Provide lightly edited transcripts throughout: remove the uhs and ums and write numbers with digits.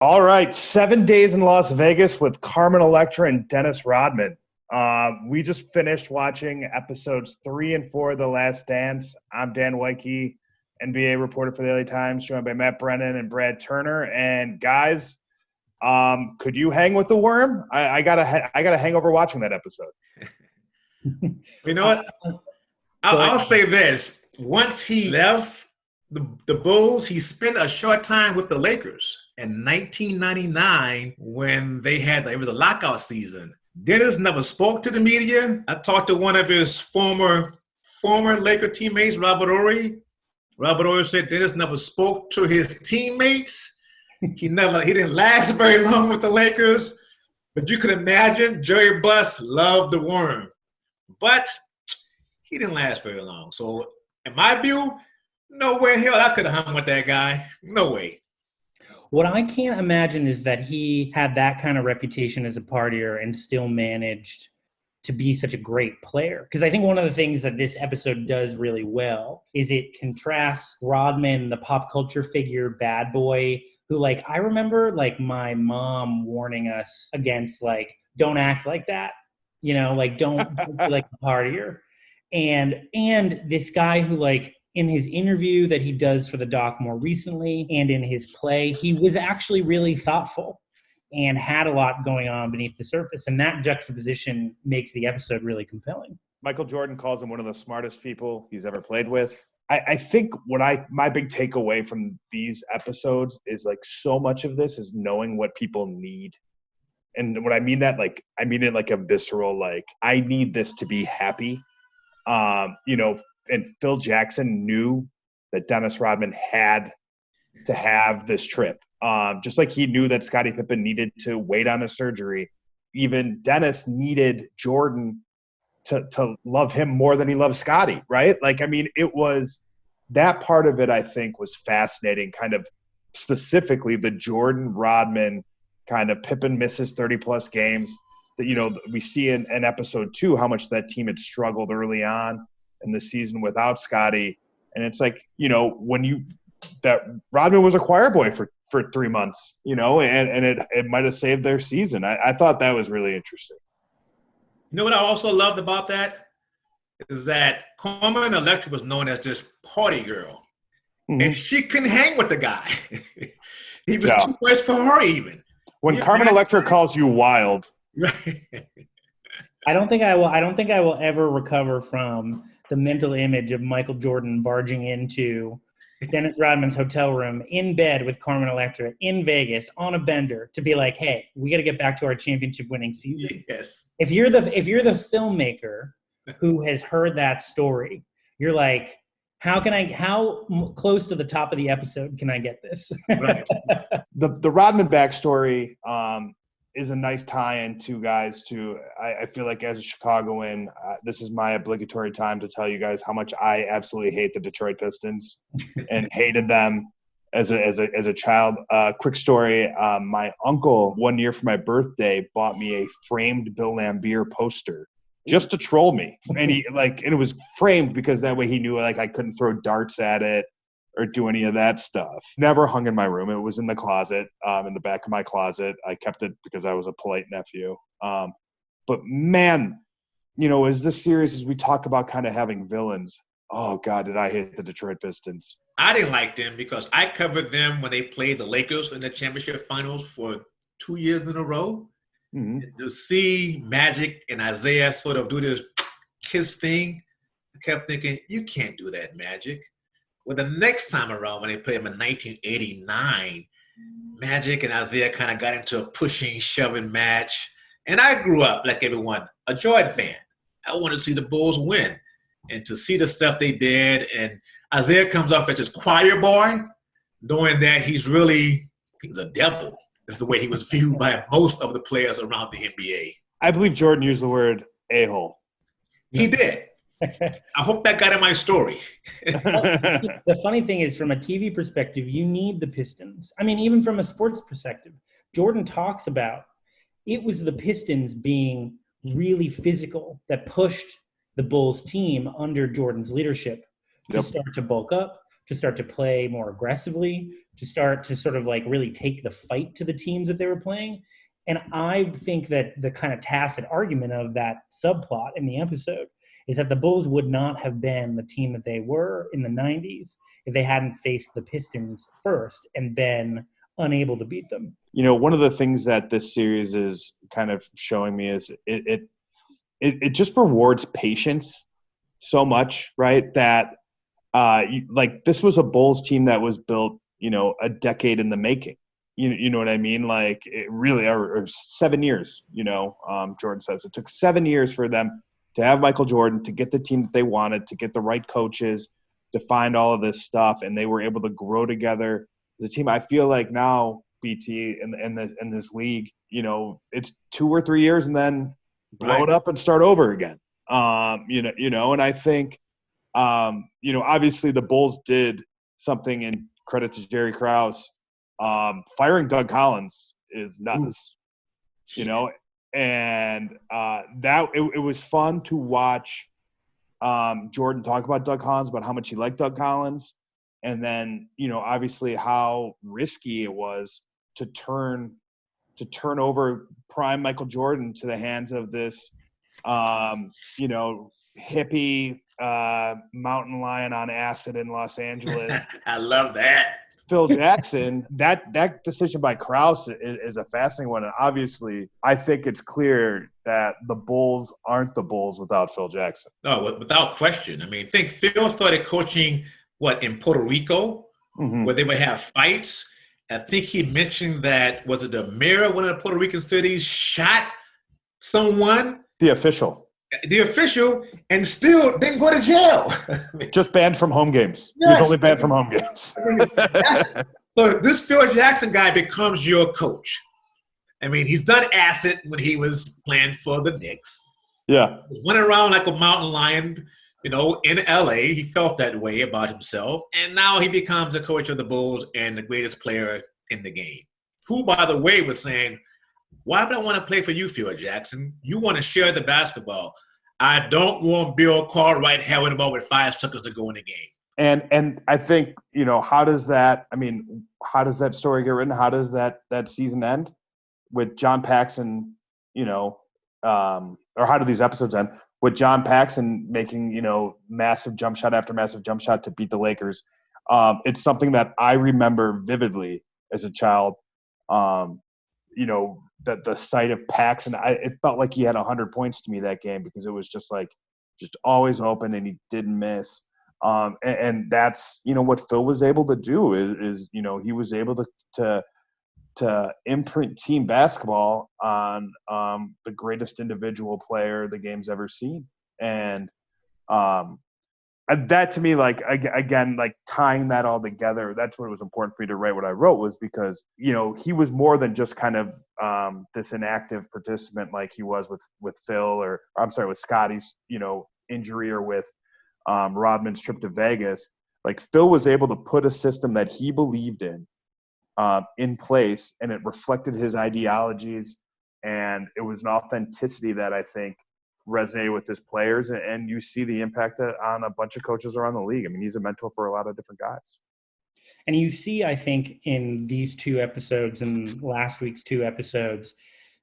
All right, 7 days in Las Vegas with Carmen Electra and Dennis Rodman. We just finished watching episodes 3 and 4 of The Last Dance. I'm Dan Woike, NBA reporter for the LA Times, joined by Matt Brennan and Brad Turner. And guys, could you hang with the worm? I got a hangover watching that episode. You know what? I'll say this. Once he left the Bulls, he spent a short time with the Lakers. In 1999, when it was a lockout season, Dennis never spoke to the media. I talked to one of his former Laker teammates, Robert Horry. Robert Horry said Dennis never spoke to his teammates. He didn't last very long with the Lakers. But you can imagine Jerry Buss loved the worm. But he didn't last very long. So in my view, no way in hell I could have hung with that guy. No way. What I can't imagine is that he had that kind of reputation as a partier and still managed to be such a great player. Because I think one of the things that this episode does really well is it contrasts Rodman, the pop culture figure, bad boy, who, I remember, my mom warning us against, don't act like that. Don't be like a partier. And this guy who, in his interview that he does for the doc more recently and in his play, he was actually really thoughtful and had a lot going on beneath the surface. And that juxtaposition makes the episode really compelling. Michael Jordan calls him one of the smartest people he's ever played with. I think my big takeaway from these episodes is so much of this is knowing what people need. And when I mean that, I mean it like a visceral, I need this to be happy. And Phil Jackson knew that Dennis Rodman had to have this trip. Just like he knew that Scottie Pippen needed to wait on his surgery. Even Dennis needed Jordan to love him more than he loves Scottie, right? It was that part of it, I think, was fascinating, kind of specifically the Jordan Rodman kind of Pippen misses 30-plus games. That we see in episode 2 how much that team had struggled early on in the season without Scottie. And it's that Rodman was a choir boy for 3 months, and it might have saved their season. I thought that was really interesting. You know what I also loved about that is that Carmen Electra was known as this party girl. Mm-hmm. And she couldn't hang with the guy. He was too much for her even. When Carmen Electra calls you wild. Right. I don't think I will ever recover from the mental image of Michael Jordan barging into Dennis Rodman's hotel room in bed with Carmen Electra in Vegas on a bender to be like, hey, we got to get back to our championship winning season. Yes. If you're the filmmaker who has heard that story, you're like, how close to the top of the episode can I get this? Right. The Rodman backstory is a nice tie-in to guys I feel like as a Chicagoan, this is my obligatory time to tell you guys how much I absolutely hate the Detroit Pistons and hated them as a child. Quick story. My uncle 1 year for my birthday bought me a framed Bill Laimbeer poster just to troll me. And and it was framed because that way he knew I couldn't throw darts at it or do any of that stuff. Never hung in my room. It was in the closet, in the back of my closet. I kept it because I was a polite nephew. But man, as this series, as we talk about kind of having villains, oh God, did I hate the Detroit Pistons. I didn't like them because I covered them when they played the Lakers in the championship finals for 2 years in a row. Mm-hmm. And to see Magic and Isaiah sort of do this kiss thing, I kept thinking, you can't do that, Magic. Well, the next time around when they played him in 1989, Magic and Isaiah kind of got into a pushing, shoving match. And I grew up, like everyone, a Jordan fan. I wanted to see the Bulls win. And to see the stuff they did, and Isaiah comes off as this choir boy, knowing that he's a devil, is the way he was viewed by most of the players around the NBA. I believe Jordan used the word a-hole. He did. I hope that got in my story. The funny thing is, from a TV perspective, you need the Pistons. I mean, even from a sports perspective, Jordan talks about it was the Pistons being really physical that pushed the Bulls team under Jordan's leadership to start to bulk up, to start to play more aggressively, to start to sort of like really take the fight to the teams that they were playing. And I think that the kind of tacit argument of that subplot in the episode is that the Bulls would not have been the team that they were in the 90s if they hadn't faced the Pistons first and been unable to beat them. You know, one of the things that this series is kind of showing me is it just rewards patience so much, right? That like this was a Bulls team that was built, you know, a decade in the making. You know what I mean? Like it really, or 7 years, you know, Jordan says it took 7 years for them to have Michael Jordan, to get the team that they wanted, to get the right coaches, to find all of this stuff. And they were able to grow together as a team. I feel like now, BT, in this league, you know, it's 2 or 3 years and then blow it up and start over again. You know, and I think, you know, obviously the Bulls did something, in credit to Jerry Krause. Firing Doug Collins is nuts, you know, and that it was fun to watch Jordan talk about Doug Collins, about how much he liked Doug Collins, and then, you know, obviously how risky it was to turn over prime Michael Jordan to the hands of this, you know, hippie mountain lion on acid in Los Angeles. I love that. Phil Jackson. That decision by Krause is a fascinating one. And obviously, I think it's clear that the Bulls aren't the Bulls without Phil Jackson. No, without question. I mean, think Phil started coaching, in Puerto Rico, where they would have fights. I think he mentioned that, was it the mayor of one of the Puerto Rican cities shot someone? The official, and still didn't go to jail. Just banned from home games. Yes. He was only banned from home games. So this Phil Jackson guy becomes your coach. I mean, he's done acid when he was playing for the Knicks. Yeah. Went around like a mountain lion, you know, in L.A. He felt that way about himself. And now he becomes the coach of the Bulls and the greatest player in the game. Who, by the way, was saying, why would I want to play for you, Phil Jackson? You want to share the basketball. I don't want Bill Cartwright having the ball with 5 seconds to go in the game. And I think, you know, how does that story get written? How does that season end? With John Paxson, you know, or how do these episodes end? With John Paxson making, you know, massive jump shot after massive jump shot to beat the Lakers. It's something that I remember vividly as a child. You know, that the sight of Paxson, it felt like he had 100 points to me that game, because it was just always open and he didn't miss. And that's, you know, what Phil was able to do is you know, he was able to imprint team basketball on the greatest individual player the game's ever seen. And that to me, like, again, like tying that all together, that's what it was important for me to write what I wrote, was because, you know, he was more than just kind of this inactive participant like he was with Phil, or I'm sorry, with Scotty's, you know, injury, or with Rodman's trip to Vegas. Like, Phil was able to put a system that he believed in place, and it reflected his ideologies, and it was an authenticity that I think resonated with his players, and you see the impact on a bunch of coaches around the league. I mean, he's a mentor for a lot of different guys. And you see, I think, in these 2 episodes and last week's 2 episodes,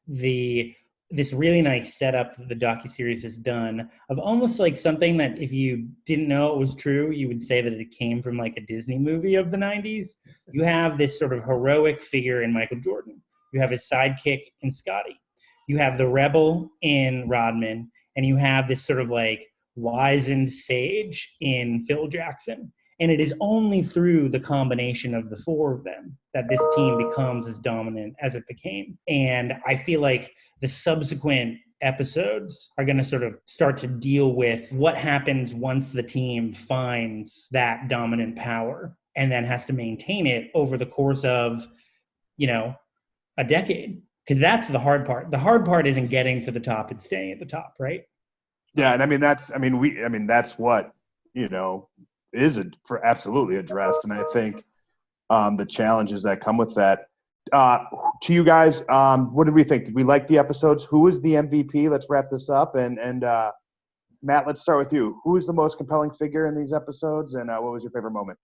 this really nice setup that the docuseries has done of almost like something that if you didn't know it was true, you would say that it came from like a Disney movie of the 90s. You have this sort of heroic figure in Michael Jordan. You have his sidekick in Scotty. You have the rebel in Rodman, and you have this sort of like wizened sage in Phil Jackson. And it is only through the combination of the 4 of them that this team becomes as dominant as it became. And I feel like the subsequent episodes are going to sort of start to deal with what happens once the team finds that dominant power and then has to maintain it over the course of, you know, a decade. Because that's the hard part. The hard part isn't getting to the top, it's staying at the top, right? Yeah, and that's what, you know, is for absolutely addressed. And I think the challenges that come with that. To you guys, what did we think? Did we like the episodes? Who was the MVP? Let's wrap this up. And Matt, let's start with you. Who was the most compelling figure in these episodes, and what was your favorite moment?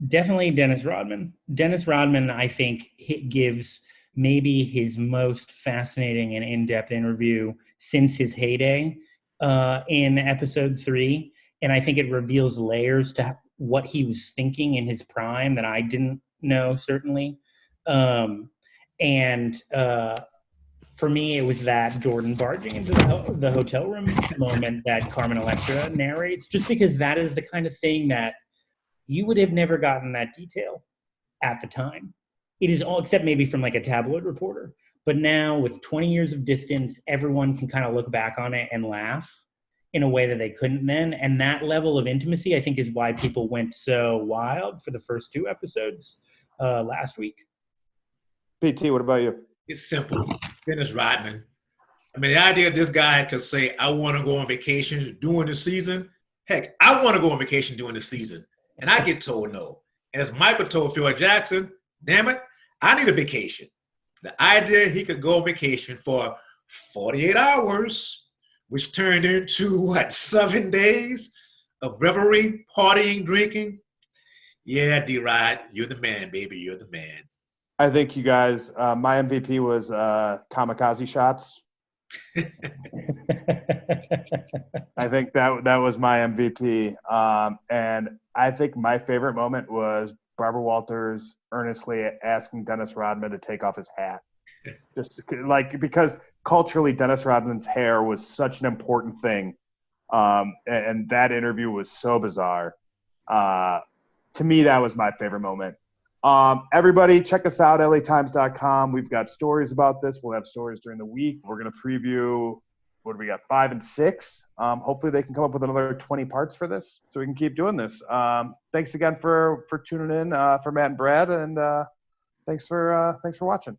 Definitely Dennis Rodman. Dennis Rodman, I think, gives maybe his most fascinating and in-depth interview since his heyday in episode 3. And I think it reveals layers to what he was thinking in his prime that I didn't know, certainly. For me, it was that Jordan barging into the hotel room moment that Carmen Electra narrates, just because that is the kind of thing that you would have never gotten that detail at the time. It is all, except maybe from like a tabloid reporter. But now with 20 years of distance, everyone can kind of look back on it and laugh in a way that they couldn't then. And that level of intimacy, I think, is why people went so wild for the first 2 episodes last week. PT, what about you? It's simple. Dennis Rodman. I mean, the idea this guy could say, I want to go on vacation during the season. Heck, I want to go on vacation during the season. And I get told no. And as Michael told Phil Jackson, damn it, I need a vacation. The idea he could go on vacation for 48 hours, which turned into, 7 days of revelry, partying, drinking. Yeah, D-Rod, you're the man, baby. You're the man. I think you guys, my MVP was kamikaze shots. I think that was my MVP. And I think my favorite moment was Barbara Walters earnestly asking Dennis Rodman to take off his hat. Just like, because culturally Dennis Rodman's hair was such an important thing. And that interview was so bizarre. To me, that was my favorite moment. Everybody, check us out, latimes.com. We've got stories about this. We'll have stories during the week. We're going to preview, what do we got, 5 and 6. Hopefully they can come up with another 20 parts for this so we can keep doing this. Thanks again for tuning in for Matt and Brad, and thanks for watching.